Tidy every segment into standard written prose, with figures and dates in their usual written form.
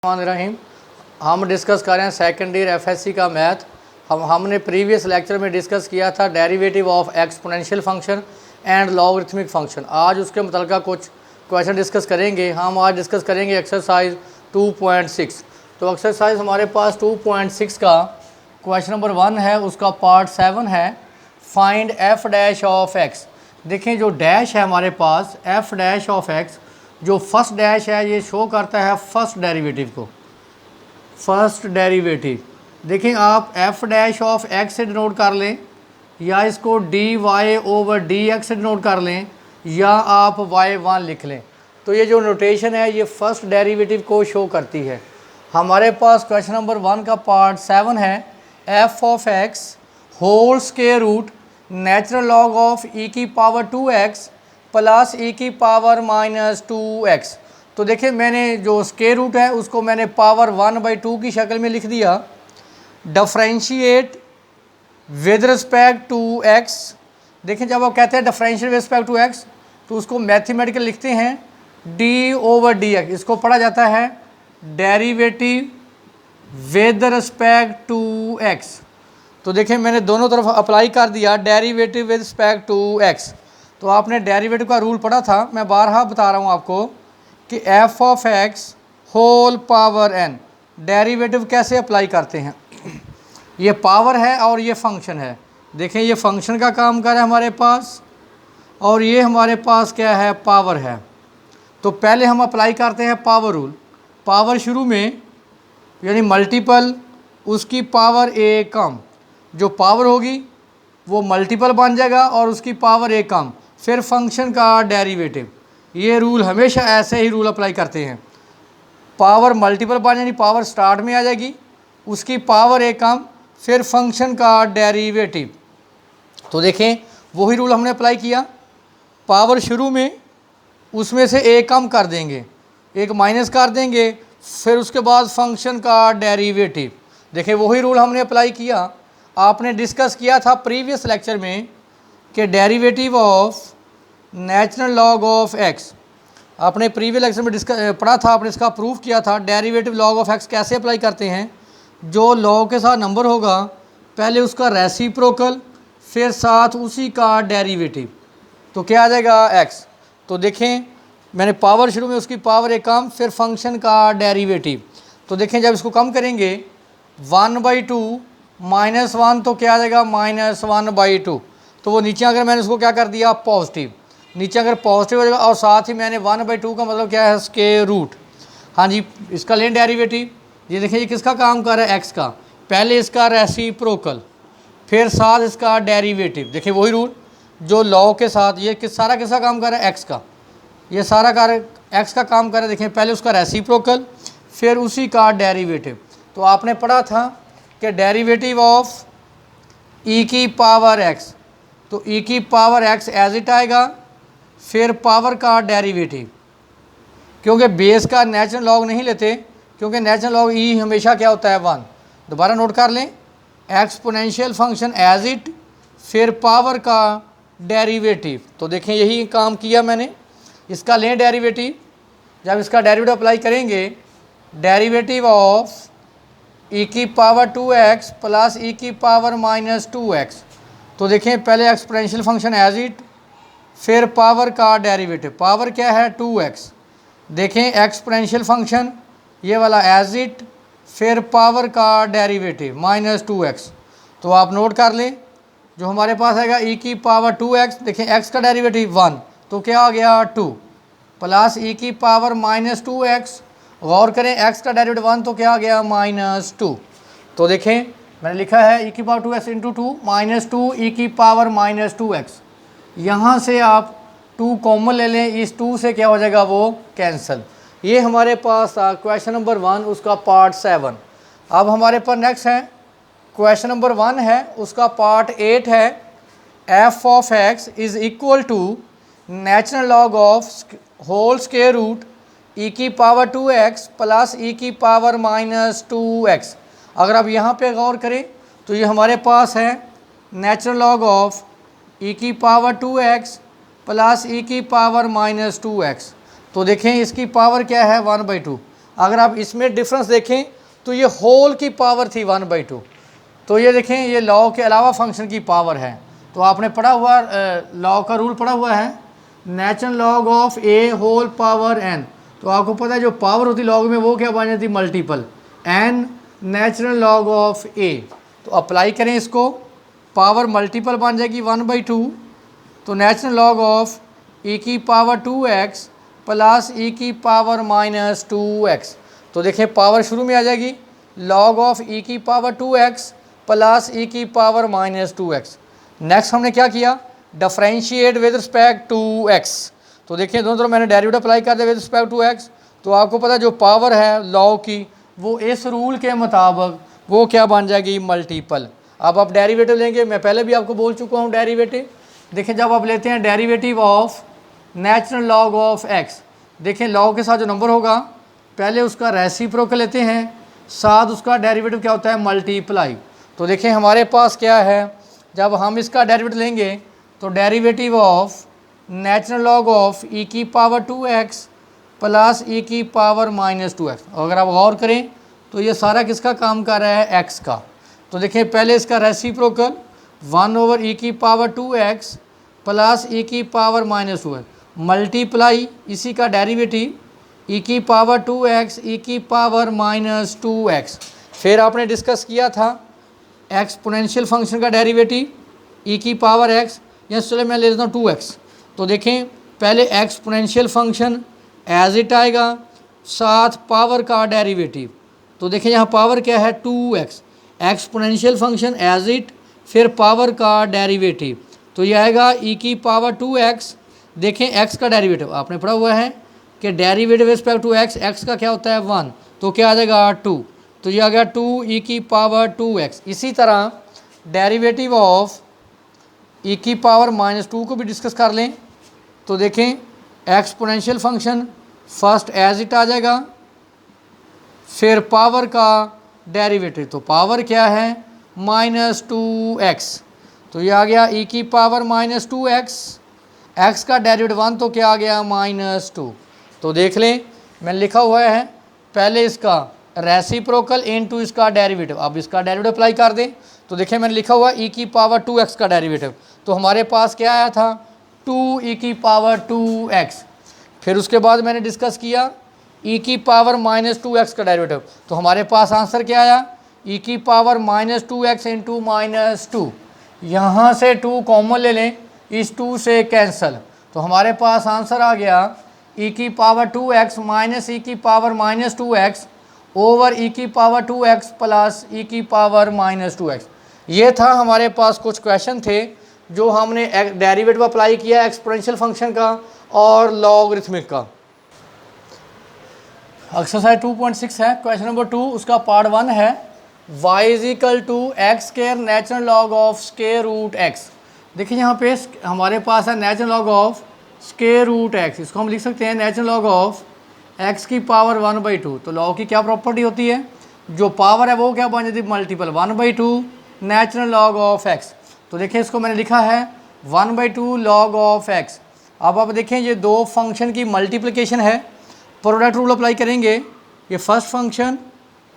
रहीम। हम डिस्कस कर रहे हैं सेकेंड ईयर एफएससी का मैथ। हमने प्रीवियस लेक्चर में डिस्कस किया था derivative of exponential function and logarithmic function. आज उसके मुतल्लिक़ कुछ क्वेश्चन डिस्कस करेंगे। हम आज डिस्कस करेंगे एक्सरसाइज 2.6। तो एक्सरसाइज हमारे पास 2.6 का क्वेश्चन नंबर 1 है, उसका पार्ट 7 है find F dash of X. देखें जो डैश है हमारे पास एफ डैश ऑफ एक्स, जो फर्स्ट डैश है ये शो करता है फर्स्ट डेरिवेटिव को, फर्स्ट डेरिवेटिव। देखें आप एफ डैश ऑफ एक्स से डिनोट कर लें या इसको D Y over D X से डिनोट कर लें या आप y1 लिख लें। तो ये जो नोटेशन है ये फर्स्ट डेरिवेटिव को शो करती है। हमारे पास क्वेश्चन नंबर 1 का पार्ट 7 है f of x whole square root natural log of e की पावर 2x प्लस ई की पावर माइनस 2x। तो देखिए मैंने जो स्क्वायर रूट है उसको मैंने पावर 1/2 की शक्ल में लिख दिया। Differentiate with respect to x। देखें जब आप कहते हैं differentiate with respect to x तो उसको मैथमेटिकल लिखते हैं d ओवर dx। इसको पढ़ा जाता है derivative with respect to x। तो देखें मैंने दोनों तरफ अप्लाई कर दिया derivative with respect to x। तो आपने डेरिवेटिव का रूल पढ़ा था, मैं बारहा बता रहा हूँ आपको कि F of x whole power n derivative कैसे अप्लाई करते हैं। ये पावर है और ये फंक्शन है। देखें ये फंक्शन का काम कर रहा है हमारे पास और ये हमारे पास क्या है, पावर है। तो पहले हम अप्लाई करते हैं पावर रूल। पावर शुरू में यानी मल्टीपल उसकी पावर ए कम, जो पावर होगी वो मल्टीपल बन जाएगा और उसकी पावर ए कम, फिर फंक्शन का डेरिवेटिव। ये रूल हमेशा ऐसे ही रूल अप्लाई करते हैं। पावर मल्टीपल बन यानी पावर स्टार्ट में आ जाएगी, उसकी पावर ए कम, फिर फंक्शन का डेरिवेटिव। तो देखें वही रूल हमने अप्लाई किया। पावर शुरू में उसमें से ए कम कर देंगे, एक माइनस कर देंगे, फिर उसके बाद फंक्शन का डेरिवेटिव। देखें वही रूल हमने अप्लाई किया। आपने डिस्कस किया था प्रीवियस लेक्चर में कि derivative of natural log of x, आपने प्रीवियस लेक्चर में डिस्कस पढ़ा था, आपने इसका प्रूफ किया था। डेरिवेटिव लॉग ऑफ एक्स कैसे अप्लाई करते हैं, जो लॉग के साथ नंबर होगा पहले उसका रेसिप्रोकल फिर साथ उसी का डेरिवेटिव, तो क्या आ जाएगा एक्स। तो देखें मैंने पावर शुरू में उसकी पावर एक कम, फिर फंक्शन का डेरिवेटिव। तो देखें जब इसको कम करेंगे 1/2 -1 तो क्या आ जाएगा -1/2। तो वो नीचे अगर मैंने उसको क्या कर दिया पॉजिटिव, नीचे अगर पॉजिटिव हो जाएगा और साथ ही मैंने 1/2 का मतलब क्या है स्क्वायर रूट। हाँ जी इसका लें डेरिवेटिव। ये देखिए ये किसका काम कर रहा है, एक्स का। पहले इसका रेसिप्रोकल फिर साथ इसका डेरिवेटिव। देखिए वही रूल जो लॉ के साथ, ये सारा किसका काम कर रहा है, एक्स का। ये सारा कार्य एक्स का काम कर रहा है। देखें पहले उसका रेसिप्रोकल फिर उसी का डेरिवेटिव। तो आपने पढ़ा था कि डेरिवेटिव ऑफ ई की पावर एक्स, तो ई की पावर एक्स एज इट आएगा, फिर पावर का डेरिवेटिव, क्योंकि बेस का नेचुरल लॉग नहीं लेते, क्योंकि नेचुरल लॉग ई हमेशा क्या होता है 1। दोबारा नोट कर लें, एक्सपोनेंशियल फंक्शन एज इट, फिर पावर का डेरिवेटिव। तो देखें यही काम किया मैंने। इसका लें डेरिवेटिव। जब इसका डेरिवेटिव अप्लाई करेंगे, डेरिवेटिव ऑफ ई की पावर 2x प्लस ई की पावर -2x। तो देखें पहले एक्सपोनेंशियल फंक्शन एज इट, फिर पावर का डेरिवेटिव। पावर क्या है 2x। देखें एक्सपोनेंशियल फंक्शन ये वाला एज इट, फिर पावर का डेरिवेटिव -2x। तो आप नोट कर लें जो हमारे पास आएगा ई की पावर 2x। देखें x का डेरिवेटिव 1 तो क्या आ गया 2, प्लस ई की पावर -2x। गौर करें x का डेरिवेटिव 1 तो क्या आ गया -2। तो देखें मैंने लिखा है ई की पावर 2x इंटू 2 -2 ई की पावर -2x। यहाँ से आप 2 कॉमन ले लें, इस 2 से क्या हो जाएगा वो कैंसिल। ये हमारे पास था क्वेश्चन नंबर 1 उसका पार्ट 7। अब हमारे पास नेक्स्ट है क्वेश्चन नंबर 1 है, उसका पार्ट 8 है f of x is equal to natural log of whole square root e की पावर 2x प्लस ई की पावर -2x। अगर आप यहाँ पे गौर करें तो ये हमारे पास है नेचुरल लॉग ऑफ ई की पावर 2x प्लस ई की पावर -2x। तो देखें इसकी पावर क्या है 1/2, अगर आप इसमें डिफरेंस देखें तो ये होल की पावर थी 1/2। तो ये देखें ये लॉ के अलावा फंक्शन की पावर है। तो आपने पढ़ा हुआ लॉ का रूल पढ़ा हुआ है, natural log of A whole power N. तो आपको पता है जो पावर होती लॉग में वो क्या बन जाती multiple, n natural log of a. तो अप्लाई करें इसको, पावर मल्टीपल बन जाएगी 1/2। तो नेचुरल लॉग ऑफ ई की पावर 2x प्लस ई की पावर -2x। तो देखें पावर शुरू में आ जाएगी, लॉग ऑफ ई की पावर 2x प्लस ई की पावर -2x। नेक्स्ट हमने क्या किया, differentiate with respect to x। तो देखिए दोनों तरफ मैंने डेरिवेटिव अप्लाई कर दिया विद रिस्पेक्ट टू x। तो आपको पता है जो पावर है लॉ की वो इस रूल के मुताबिक वो क्या बन जाएगी मल्टीपल। अब आप डेरिवेटिव लेंगे, मैं पहले भी आपको बोल चुका हूँ डेरिवेटिव। देखिए जब आप लेते हैं derivative of natural log of x, देखें लॉग के साथ जो नंबर होगा पहले उसका रेसिप्रोकल लेते हैं, साथ उसका डेरिवेटिव क्या होता है मल्टीप्लाई। तो देखें हमारे पास क्या है, जब हम इसका डेरिवेटिव लेंगे तो derivative of natural log of e की पावर 2x प्लस ई की पावर -2x। अगर आप गौर करें तो ये सारा किसका काम कर रहा है, x का। तो देखें पहले इसका रेसिप्रोकल 1 ई की पावर 2x प्लस ई की पावर -2x मल्टीप्लाई इसी का डेरिवेटिव ई की पावर 2x ई की पावर -2x। फिर आपने डिस्कस किया था एक्सपोनेंशियल फंक्शन का डेरिवेटिव ई की पावर x, या चलो मैं ले लेता हूँ 2x। तो देखें पहले एक्सपोनेंशियल फंक्शन एज इट आएगा, साथ पावर का डेरिवेटिव। तो देखें यहाँ पावर क्या है 2x, exponential function as it फिर पावर का डेरिवेटिव। तो ये आएगा ई की पावर 2x। देखें x का डेरिवेटिव आपने पढ़ा हुआ है कि डेरिवेटिव रिस्पेक्ट टू x का क्या होता है 1, तो क्या आ जाएगा 2। तो ये आ गया 2 ई की पावर 2x। इसी तरह डेरिवेटिव ऑफ ई की पावर -2 को भी डिस्कस कर लें। तो देखें exponential function first as it आ जाएगा, फिर पावर का डेरिवेटिव। तो पावर क्या है -2x। तो ये आ गया ई की पावर -2x, x का डेरिवेटिव 1 तो क्या आ गया -2। तो देख लें मैंने लिखा हुआ है पहले इसका रेसिप्रोकल इनटू इसका डेरिवेटिव। अब इसका डेरिवेटिव अप्लाई कर दें तो देखें मैंने लिखा हुआ ई की पावर 2x का डेरिवेटिव। तो हमारे पास क्या आया था 2 ई की पावर 2x। फिर उसके बाद मैंने डिस्कस किया ई की पावर -2x का डेरिवेटिव। तो हमारे पास आंसर क्या आया ई की पावर -2x इंटू -2। यहाँ से 2 कॉमन ले लें, इस 2 से कैंसल। तो हमारे पास आंसर आ गया ई की पावर 2x माइनस ई की पावर -2x ओवर ई की पावर 2x प्लस ई की पावर -2x। ये था हमारे पास कुछ क्वेश्चन थे जो हमने डेरिवेटिव अप्लाई किया एक्सपोनेंशियल फंक्शन का और लॉगरिथमिक का। एक्सरसाइज 2.6 है, क्वेश्चन नंबर 2 उसका पार्ट 1 है y is equal to X square natural log of square root x। देखिए यहाँ पे हमारे पास है natural log of square root x, इसको हम लिख सकते हैं नेचुरल लॉग ऑफ x की पावर 1/2। तो लॉग की क्या प्रॉपर्टी होती है, जो पावर है वो क्या बन जाती है multiple 1/2 natural log of x। तो देखिए इसको मैंने लिखा है 1/2 लॉग ऑफ x। अब आप देखें ये दो फंक्शन की मल्टीप्लिकेशन है, प्रोडक्ट रूल अप्लाई करेंगे, ये फर्स्ट फंक्शन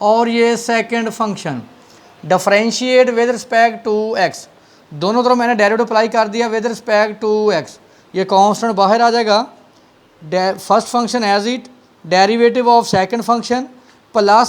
और ये second function. Differentiate with respect to x, दोनों तरफ मैंने डेरिवेटिव अप्लाई कर दिया विद रिस्पेक्ट टू x। ये कांस्टेंट बाहर आ जाएगा, first function as it derivative of second function plus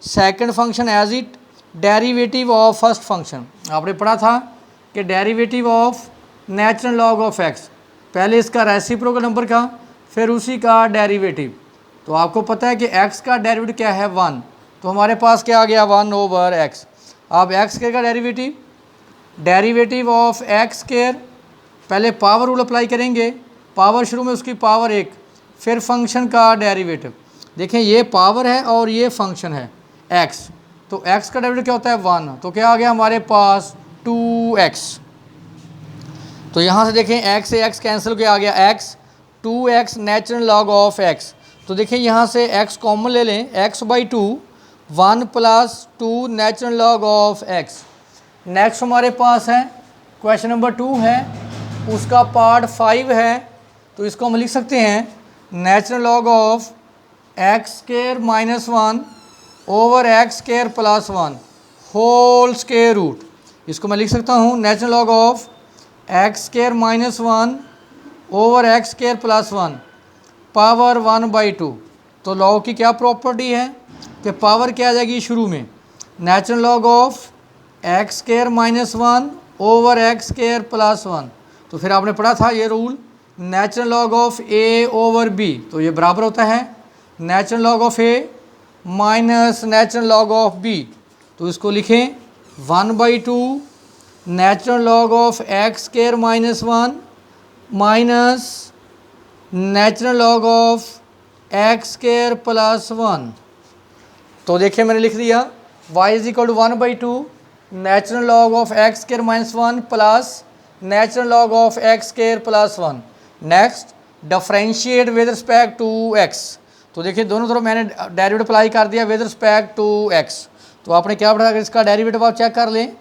second function as it derivative of first function. आपने पढ़ा था कि derivative of natural log of x, पहले इसका रेसिप्रोकल नंबर का फिर उसी का डेरिवेटिव। तो आपको पता है कि x का डेरिवेटिव क्या है 1, तो हमारे पास क्या आ गया 1/x। अब x स्क्वायर का डेरिवेटिव ऑफ x स्क्वायर, पहले पावर रूल अप्लाई करेंगे, पावर शुरू में उसकी पावर 1 फिर फंक्शन का डेरिवेटिव। देखें ये पावर है और ये फंक्शन है x, तो x का डेरिवेटिव क्या होता है 1, तो क्या आ गया हमारे पास 2x। तो यहाँ से देखें x से x कैंसिल हो गया, आ गया x 2x natural log of x। तो देखिए यहाँ से x कॉमन ले लें, x/2 1 + 2 natural log of x। Next हमारे पास है क्वेश्चन नंबर 2 है, उसका पार्ट 5 है। तो इसको हम लिख सकते हैं natural log of x square minus 1 over x square plus 1 whole square root. इसको मैं लिख सकता हूँ natural log of x square minus 1 over x square plus 1 power 1/2। तो लॉग की क्या प्रॉपर्टी है कि पावर क्या आ जाएगी शुरू में, natural log of x square minus 1 over x square plus 1। तो फिर आपने पढ़ा था ये rule, natural log of A over B, तो ये बराबर होता है natural log of A minus natural log of B. तो इसको लिखें 1/2 natural log of x square minus 1 minus natural log of x square plus 1। तो देखिए मैंने लिख दिया y is equal to 1/2 natural log of x square minus 1 plus natural log of x square plus 1। Next differentiate with respect to x। तो देखिए दोनों तरफ मैंने डेरिवेटिव अप्लाई कर दिया विद रिस्पेक्ट टू x। तो आपने क्या पढ़ा, अगर इसका डेरिवेटिव आप चेक कर लें,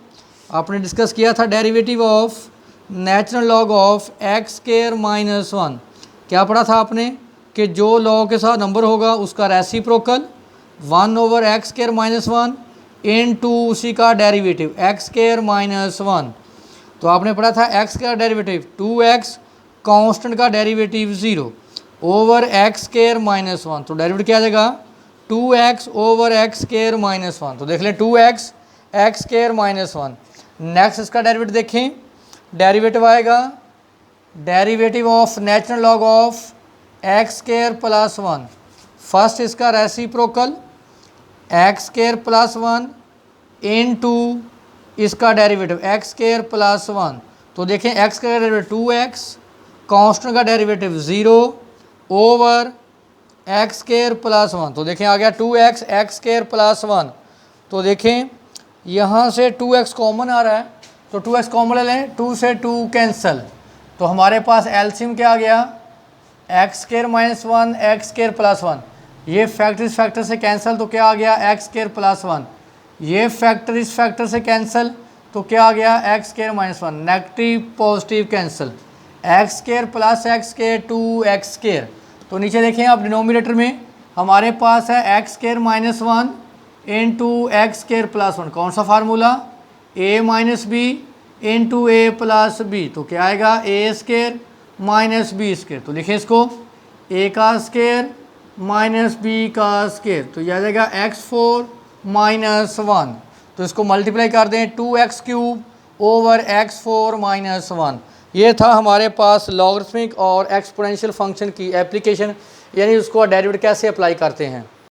आपने डिस्कस किया था derivative of natural log of x square minus 1। क्या पढ़ा था आपने कि जो लॉग के साथ नंबर होगा उसका reciprocal 1 over x square minus 1 into उसी का डेरिवेटिव एक्स स्केयर माइनस 1। तो आपने पढ़ा था एक्स का डेरिवेटिव 2x कांस्टेंट का derivative 0 over x square minus 1। तो डेरिवेटिव क्या आ जाएगा 2x over x square minus 1। तो देख लें 2x x square minus 1। Next इसका डेरिवेटिव देखें, डेरिवेटिव आएगा derivative of natural log of x square plus 1। First इसका reciprocal x square plus 1 into इसका डेरिवेटिव एक्स स्केयर प्लस 1। तो देखें एक्स का डेरिवेटिव 2x कांस्टेंट का derivative 0 over x square plus 1। तो देखें आ गया 2x एक्स स्केयर प्लस 1। तो देखें यहाँ से 2x कॉमन आ रहा है, तो 2x कॉमन ले लें, 2 से 2 कैंसिल। तो हमारे पास एलसीएम क्या आ गया X square minus 1 x square plus 1। ये फैक्टर इस फैक्टर से कैंसिल, तो क्या आ गया एक्स स्केयर प्लस 1। ये फैक्टर इस फैक्टर से कैंसिल, तो क्या आ गया X square minus 1। Negative positive cancel, X square plus X square 2x square. तो नीचे देखें आप डिनोमिनेटर में हमारे पास है X square minus 1 into X square plus 1। कौन सा formula a minus B into A plus B. तो क्या आएगा A square minus B square. तो लिखें इसको a का स्केयर माइनस बी का स्केयर। तो यह आ जाएगा x4 माइनस 1। तो इसको मल्टीप्लाई कर दें 2x cube over x4 minus 1। ये था हमारे पास लॉगरिथमिक और एक्सपोनेंशियल फंक्शन की एप्लीकेशन, यानी उसको डेरिवेटिव कैसे अप्लाई करते हैं।